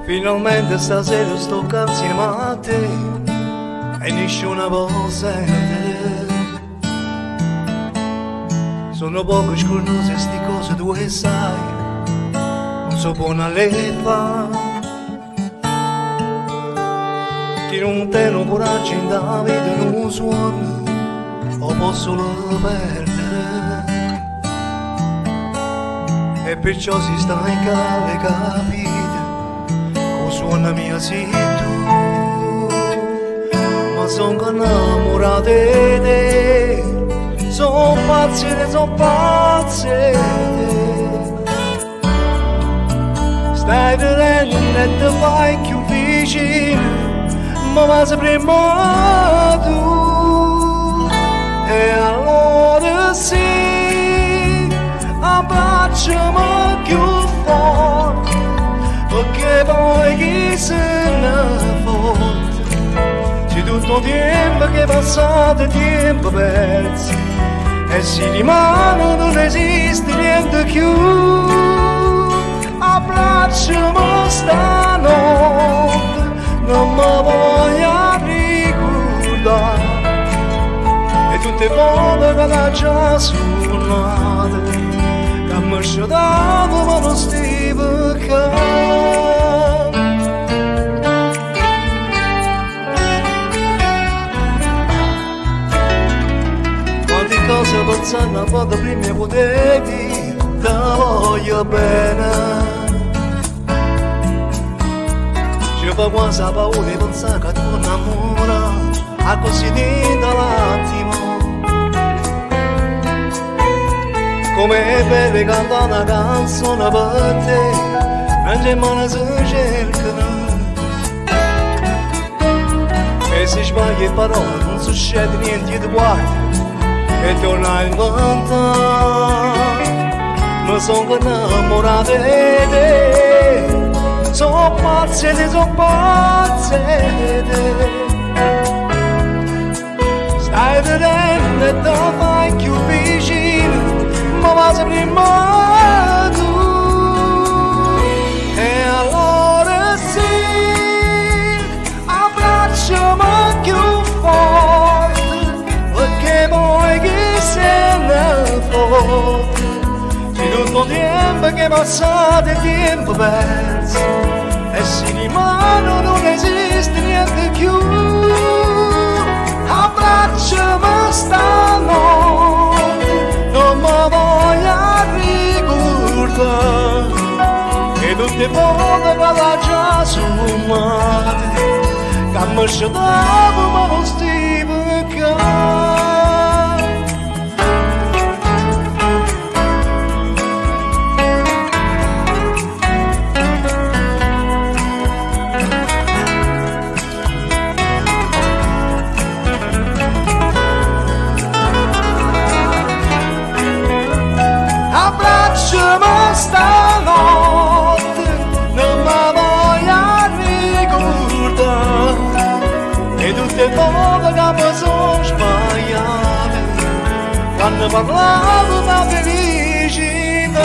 Finalmente stasera sto insieme a te e nessuna può sentire. Sono poco scornose sti cose tu e sai, non so buona le fa. Chi non te non coraggio in da vita non suona, o posso solo perdere. E perciò si sta in calle capite, con suona mia sei tu. Ma sono innamorato di te, sono pazzi di te, sono pazzi di te. Stai vedendo e ti fai più vicino, ma va sempre tu. E allora sì, abbracciami più forte, perché poi chi se ne fotte. Se tutto il tempo che è passato è tempo perso, e si rimane non esiste niente più. Abbracciami stanotte, non mi voglio ricordare, e tutte le volte che l'ho già suonato, che mi sciodavo ma non stai peccando. Quante cose pensando a quando prima potevi, ti voglio bene. Ma quasi ha paura di pensare che tu innamora, a così dentro l'attimo. Come è bello cantare una canzone per te, mentre in mano si cercano. E se sbagli parole non succede niente di guarda, e torna a inventare. Ma sono innamorato di te, sono pazzi di te, sono pazzi di te. Stai vedendo e ti fai più vicino, ma va sempre tu. E allora sì, abbracciami più forte, perché poi chi se ne fotte. Se tutto il tempo che è passato è tempo perso, e si rimane non esiste niente più. Abbracciami stanotte, non mi voglio ricordare, che tutte le volte che l'ho già sommate, che mi sciodavo ma non stai peccando. Abbracciami stanotte, non mi voglio ricordare, e tutte le volte che mi sono sbagliate, quando parlavo da felicità.